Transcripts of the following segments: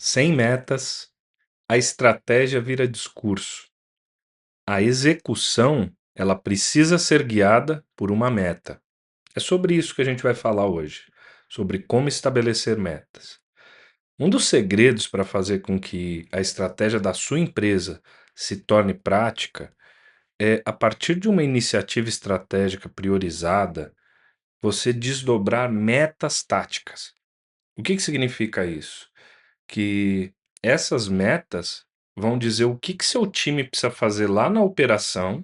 Sem metas, a estratégia vira discurso. A execução, ela precisa ser guiada por uma meta. É sobre isso que a gente vai falar hoje, sobre como estabelecer metas. Um dos segredos para fazer com que a estratégia da sua empresa se torne prática é, a partir de uma iniciativa estratégica priorizada, você desdobrar metas táticas. O que significa isso? Que essas metas vão dizer o que seu time precisa fazer lá na operação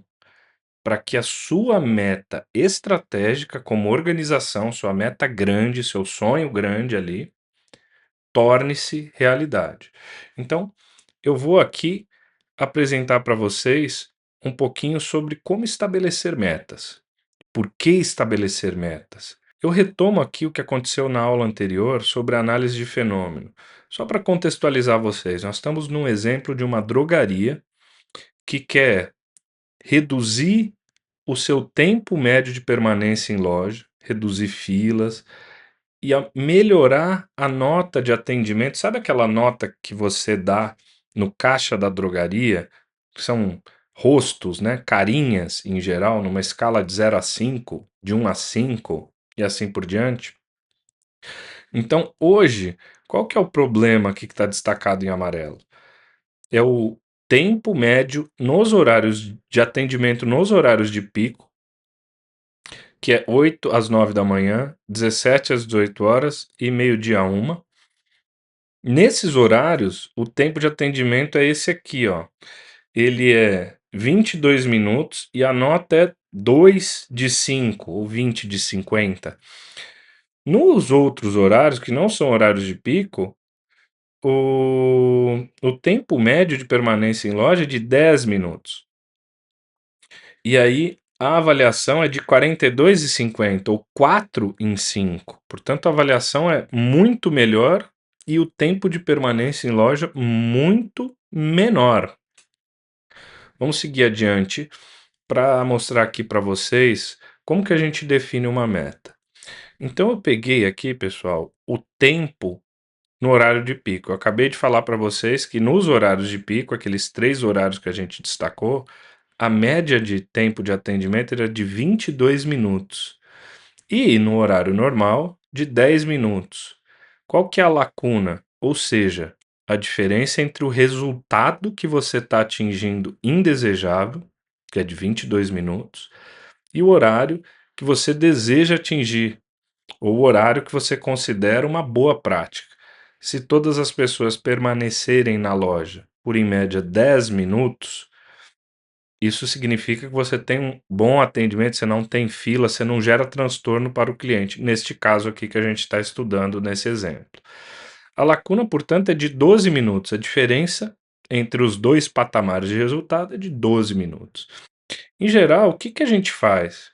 para que a sua meta estratégica como organização, sua meta grande, seu sonho grande ali, torne-se realidade. Então, eu vou aqui apresentar para vocês um pouquinho sobre como estabelecer metas. Por que estabelecer metas? Eu retomo aqui o que aconteceu na aula anterior sobre a análise de fenômeno. Só para contextualizar vocês, nós estamos num exemplo de uma drogaria que quer reduzir o seu tempo médio de permanência em loja, reduzir filas e melhorar a nota de atendimento. Sabe aquela nota que você dá no caixa da drogaria? Que são rostos, né? Carinhas em geral, numa escala de 0 a 5, de 1 a 5 e assim por diante. Então, hoje, qual que é o problema aqui que está destacado em amarelo? É o tempo médio nos horários de atendimento, nos horários de pico, que é 8 às 9 da manhã, 17 às 18 horas e meio-dia a 1. Nesses horários, o tempo de atendimento é esse aqui, ó. Ele é 22 minutos e a nota é 2 de 5 ou 20 de 50. Nos outros horários, que não são horários de pico, o tempo médio de permanência em loja é de 10 minutos. E aí a avaliação é de 42,50 ou 4 em 5. Portanto, a avaliação é muito melhor e o tempo de permanência em loja muito menor. Vamos seguir adiante para mostrar aqui para vocês como que a gente define uma meta. Então eu peguei aqui, pessoal, o tempo no horário de pico. Eu acabei de falar para vocês que nos horários de pico, aqueles 3 horários que a gente destacou, a média de tempo de atendimento era de 22 minutos. E no horário normal, de 10 minutos. Qual que é a lacuna? Ou seja, a diferença entre o resultado que você está atingindo indesejável, que é de 22 minutos, e o horário que você deseja atingir, ou o horário que você considera uma boa prática. Se todas as pessoas permanecerem na loja por em média 10 minutos, isso significa que você tem um bom atendimento, você não tem fila, você não gera transtorno para o cliente, neste caso aqui que a gente está estudando nesse exemplo. A lacuna, portanto, é de 12 minutos. A diferença entre os dois patamares de resultado é de 12 minutos. Em geral, o que a gente faz?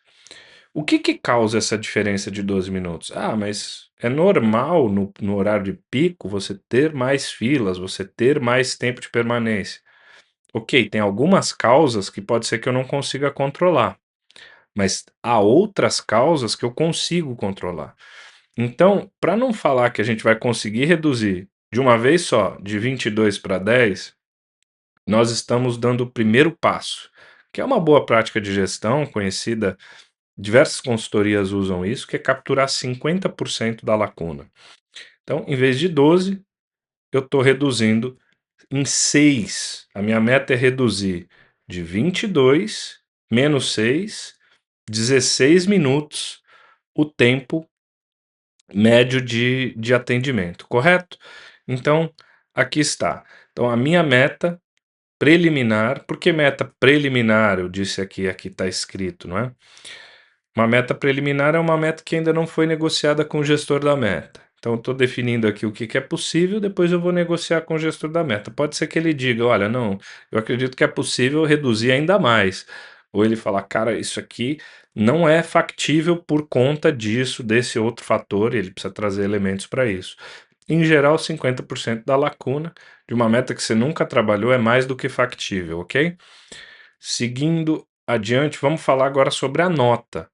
O que causa essa diferença de 12 minutos? Ah, mas é normal no horário de pico você ter mais filas, você ter mais tempo de permanência. Ok, tem algumas causas que pode ser que eu não consiga controlar, mas há outras causas que eu consigo controlar. Então, para não falar que a gente vai conseguir reduzir de uma vez só, de 22 para 10, nós estamos dando o primeiro passo, que é uma boa prática de gestão conhecida, diversas consultorias usam isso, que é capturar 50% da lacuna. Então, em vez de 12, eu estou reduzindo em 6. A minha meta é reduzir de 22 menos 6, 16 minutos o tempo médio de atendimento, correto? Então, aqui está. Então, a minha meta preliminar, por que meta preliminar? Eu disse aqui está escrito, não é? Uma meta preliminar é uma meta que ainda não foi negociada com o gestor da meta. Então, estou definindo aqui o que é possível, depois eu vou negociar com o gestor da meta. Pode ser que ele diga: olha, não, eu acredito que é possível reduzir ainda mais. Ou ele falar: cara, isso aqui não é factível por conta disso, desse outro fator, e ele precisa trazer elementos para isso. Em geral, 50% da lacuna de uma meta que você nunca trabalhou é mais do que factível, ok? Seguindo adiante, vamos falar agora sobre a nota.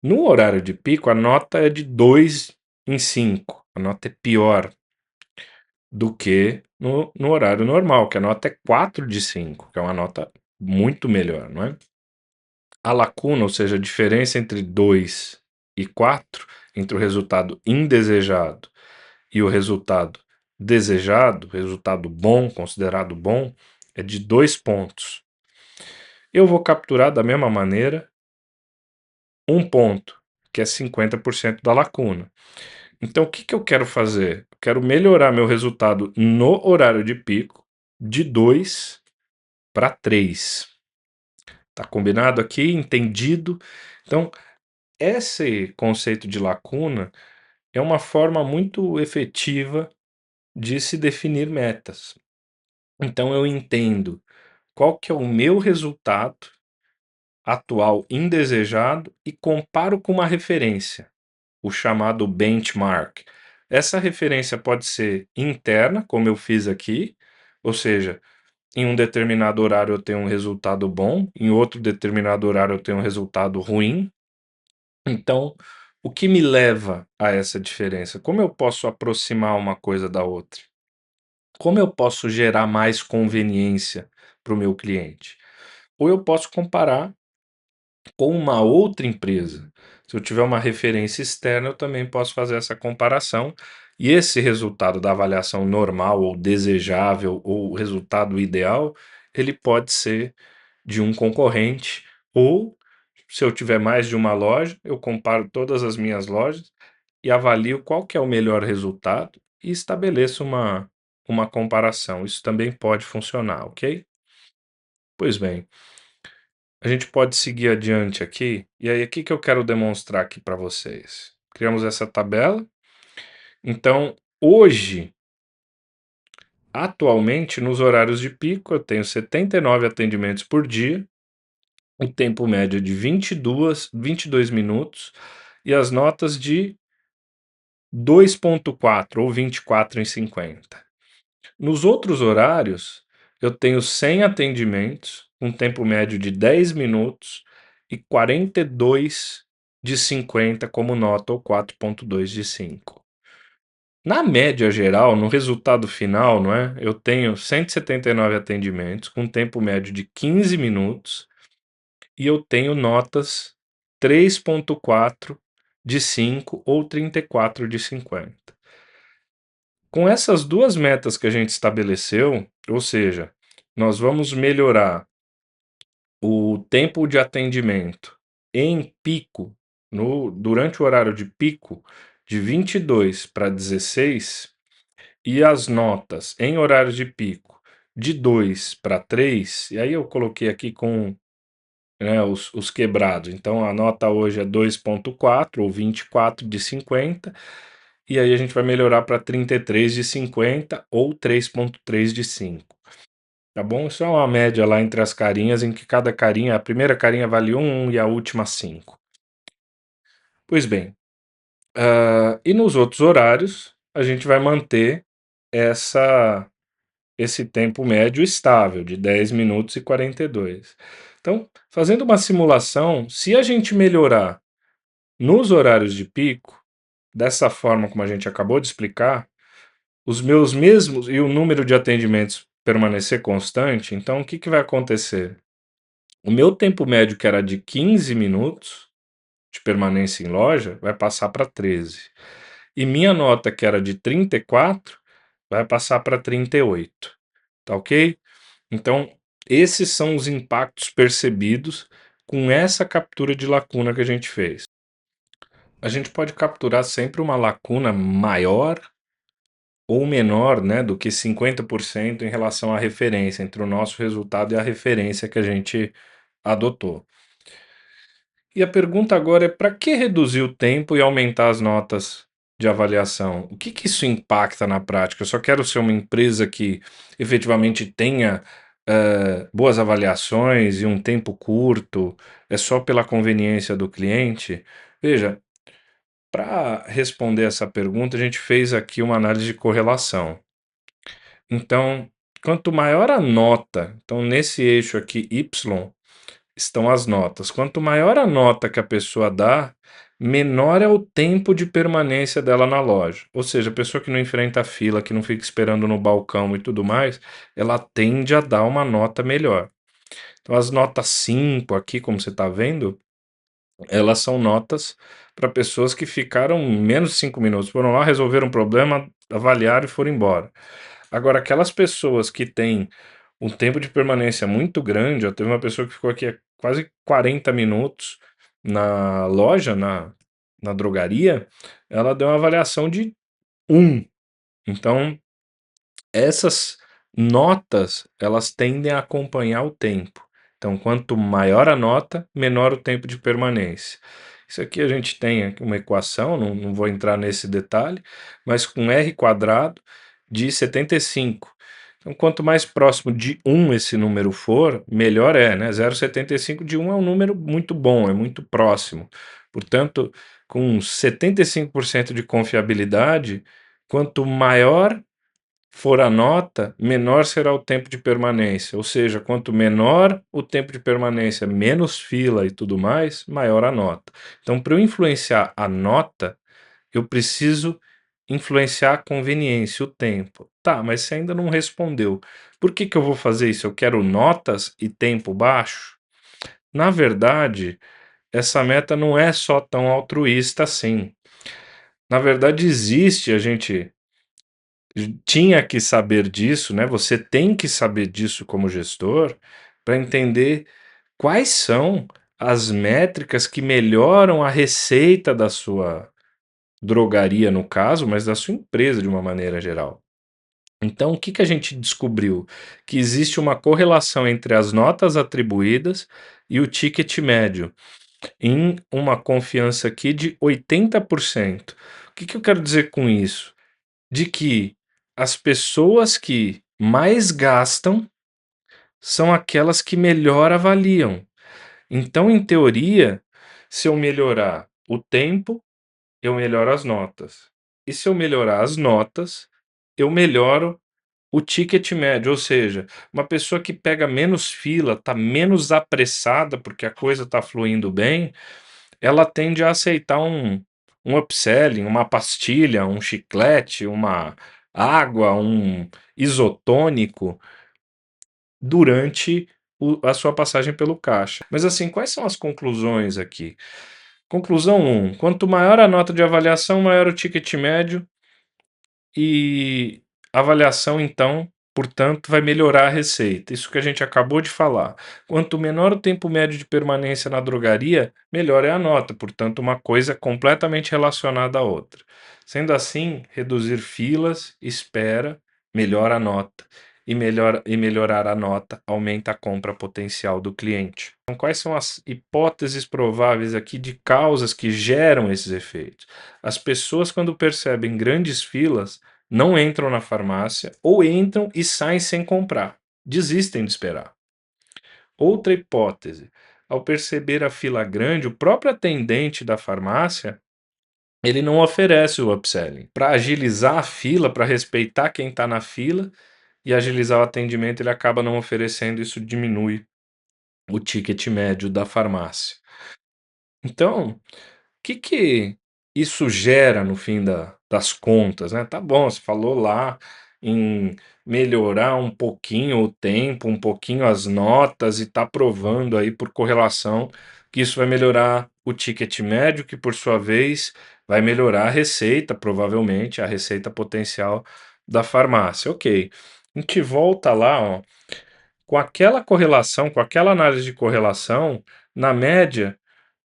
No horário de pico, a nota é de 2 em 5. A nota é pior. do que no horário normal, que a nota é 4 de 5, que é uma nota muito melhor, não é? A lacuna, ou seja, a diferença entre 2 e 4, entre o resultado indesejado e o resultado desejado, resultado bom, considerado bom, é de 2 pontos. Eu vou capturar da mesma maneira um ponto, que é 50% da lacuna. Então, o que que eu quero fazer? Eu quero melhorar meu resultado no horário de pico de 2 para 3. Tá combinado aqui? Entendido? Então, esse conceito de lacuna é uma forma muito efetiva de se definir metas. Então, eu entendo qual que é o meu resultado atual indesejado e comparo com uma referência, o chamado benchmark. Essa referência pode ser interna, como eu fiz aqui, ou seja, em um determinado horário eu tenho um resultado bom, em outro determinado horário eu tenho um resultado ruim. Então, o que me leva a essa diferença? Como eu posso aproximar uma coisa da outra? Como eu posso gerar mais conveniência para o meu cliente? Ou eu posso comparar com uma outra empresa. Se eu tiver uma referência externa, eu também posso fazer essa comparação. E esse resultado da avaliação normal ou desejável ou resultado ideal, ele pode ser de um concorrente ou se eu tiver mais de uma loja, eu comparo todas as minhas lojas e avalio qual que é o melhor resultado e estabeleço uma comparação. Isso também pode funcionar, ok? Pois bem, a gente pode seguir adiante aqui, e aí o que que eu quero demonstrar aqui para vocês? Criamos essa tabela. Então, hoje, atualmente, nos horários de pico, eu tenho 79 atendimentos por dia, o tempo médio é de 22 minutos e as notas de 2,4 ou 24/50. Nos outros horários, eu tenho 100 atendimentos, um tempo médio de 10 minutos e 42/50 como nota ou 4,2/5. Na média geral, no resultado final, não é? Eu tenho 179 atendimentos com um tempo médio de 15 minutos e eu tenho notas 3,4/5 ou 34/50. Com essas duas metas que a gente estabeleceu, ou seja, nós vamos melhorar o tempo de atendimento em pico, durante o horário de pico, de 22 para 16, e as notas em horário de pico de 2 para 3, e aí eu coloquei aqui com, né, os quebrados. Então a nota hoje é 2,4 ou 24/50, e aí a gente vai melhorar para 33/50 ou 3,3/5. Tá bom? Isso é uma média lá entre as carinhas, em que cada carinha, a primeira carinha vale 1 e a última 5. Pois bem, e nos outros horários, a gente vai manter essa esse tempo médio estável, de 10 minutos e 42. Então, fazendo uma simulação, se a gente melhorar nos horários de pico, dessa forma como a gente acabou de explicar, os meus mesmos e o número de atendimentos permanecer constante, então o que que vai acontecer? O meu tempo médio, que era de 15 minutos de permanência em loja, vai passar para 13. E minha nota, que era de 34, vai passar para 38. Tá ok? Então, esses são os impactos percebidos com essa captura de lacuna que a gente fez. A gente pode capturar sempre uma lacuna maior ou menor, né, do que 50% em relação à referência, entre o nosso resultado e a referência que a gente adotou. E a pergunta agora é: para que reduzir o tempo e aumentar as notas de avaliação? O que que isso impacta na prática? Eu só quero ser uma empresa que efetivamente tenha boas avaliações e um tempo curto, é só pela conveniência do cliente? Veja, para responder essa pergunta, a gente fez aqui uma análise de correlação. Então, quanto maior a nota, então nesse eixo aqui Y estão as notas. Quanto maior a nota que a pessoa dá, menor é o tempo de permanência dela na loja. Ou seja, a pessoa que não enfrenta a fila, que não fica esperando no balcão e tudo mais, ela tende a dar uma nota melhor. Então, as notas 5 aqui, como você está vendo, elas são notas para pessoas que ficaram menos de 5 minutos. Foram lá, resolveram um problema, avaliaram e foram embora. Agora, aquelas pessoas que têm um tempo de permanência muito grande, ó, teve uma pessoa que ficou aqui quase 40 minutos na loja, na drogaria, ela deu uma avaliação de 1. Então, essas notas, elas tendem a acompanhar o tempo. Então, quanto maior a nota, menor o tempo de permanência. Isso aqui a gente tem aqui uma equação, não vou entrar nesse detalhe, mas com r quadrado de 75. Então, quanto mais próximo de 1 esse número for, melhor é, né? 0,75 de 1 é um número muito bom, é muito próximo. Portanto, com 75% de confiabilidade, quanto maior for a nota, menor será o tempo de permanência. Ou seja, quanto menor o tempo de permanência, menos fila e tudo mais, maior a nota. Então, para eu influenciar a nota, eu preciso influenciar a conveniência, o tempo. Tá, mas você ainda não respondeu. Por que eu vou fazer isso? Eu quero notas e tempo baixo? Na verdade, essa meta não é só tão altruísta assim. Na verdade, existe, a gente tinha que saber disso, né? Você tem que saber disso como gestor para entender quais são as métricas que melhoram a receita da sua drogaria, no caso, mas da sua empresa de uma maneira geral. Então, o que que a gente descobriu? Que existe uma correlação entre as notas atribuídas e o ticket médio, em uma confiança aqui de 80%. O que que eu quero dizer com isso? De que as pessoas que mais gastam são aquelas que melhor avaliam. Então, em teoria, se eu melhorar o tempo, eu melhoro as notas. E se eu melhorar as notas, eu melhoro o ticket médio, ou seja, uma pessoa que pega menos fila, está menos apressada porque a coisa está fluindo bem, ela tende a aceitar um upselling, uma pastilha, um chiclete, uma água, um isotônico durante a sua passagem pelo caixa. Mas assim, quais são as conclusões aqui? Conclusão 1: quanto maior a nota de avaliação, maior o ticket médio e a avaliação, então, portanto, vai melhorar a receita. Isso que a gente acabou de falar. Quanto menor o tempo médio de permanência na drogaria, melhor é a nota, portanto, uma coisa completamente relacionada à outra. Sendo assim, reduzir filas, espera, melhora a nota. E melhorar a nota aumenta a compra potencial do cliente. Então, quais são as hipóteses prováveis aqui de causas que geram esses efeitos? As pessoas, quando percebem grandes filas, não entram na farmácia ou entram e saem sem comprar, desistem de esperar. Outra hipótese: ao perceber a fila grande, o próprio atendente da farmácia ele não oferece o upselling. Para agilizar a fila, para respeitar quem está na fila e agilizar o atendimento, ele acaba não oferecendo, isso diminui o ticket médio da farmácia. Então, que isso gera no fim das contas, né? Tá bom, você falou lá em melhorar um pouquinho o tempo, um pouquinho as notas e tá provando aí por correlação que isso vai melhorar o ticket médio, que por sua vez vai melhorar a receita, provavelmente a receita potencial da farmácia. Ok, a gente volta lá, ó, com aquela correlação, com aquela análise de correlação, na média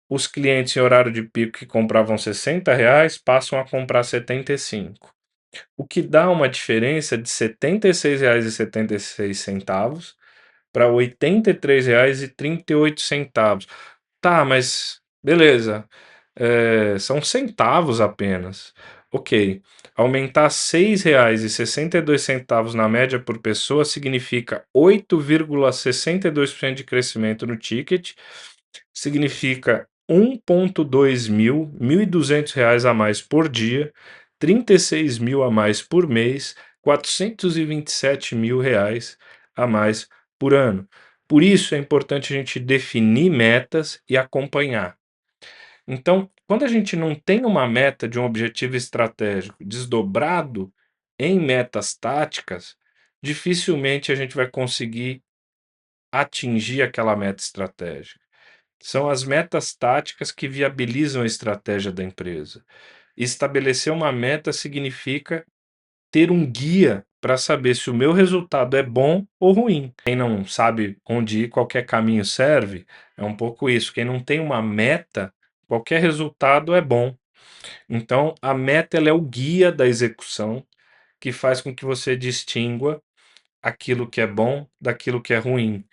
os clientes em horário de pico que compravam R$ 60 passam a comprar 75, o que dá uma diferença de R$ 76,76 para R$ 83,38. Tá, mas beleza, são centavos apenas. Ok, aumentar R$ 6,62 na média por pessoa significa 8,62% de crescimento no ticket, significa 1,2 mil, R$ 1.200 a mais por dia, 36 mil a mais por mês, 427 mil reais a mais por ano. Por isso é importante a gente definir metas e acompanhar. Então, Quando a gente não tem uma meta de um objetivo estratégico desdobrado em metas táticas, dificilmente a gente vai conseguir atingir aquela meta estratégica. São as metas táticas que viabilizam a estratégia da empresa. Estabelecer uma meta significa ter um guia para saber se o meu resultado é bom ou ruim. Quem não sabe onde ir, qualquer caminho serve, é um pouco isso. Quem não tem uma meta, qualquer resultado é bom. Então, a meta ela é o guia da execução que faz com que você distingua aquilo que é bom daquilo que é ruim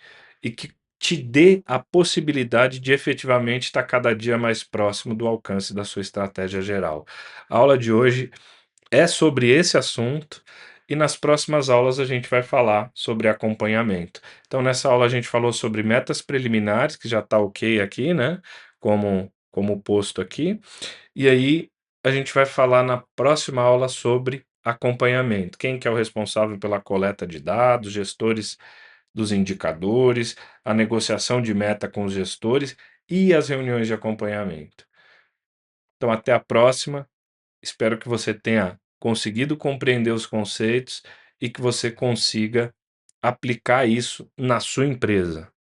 e que te dê a possibilidade de efetivamente estar cada dia mais próximo do alcance da sua estratégia geral. A aula de hoje é sobre esse assunto e nas próximas aulas a gente vai falar sobre acompanhamento. Então, nessa aula a gente falou sobre metas preliminares, que já está ok aqui, né? Como posto aqui. E aí a gente vai falar na próxima aula sobre acompanhamento. Quem que é o responsável pela coleta de dados, gestores dos indicadores, a negociação de meta com os gestores e as reuniões de acompanhamento. Então, até a próxima. Espero que você tenha conseguido compreender os conceitos e que você consiga aplicar isso na sua empresa.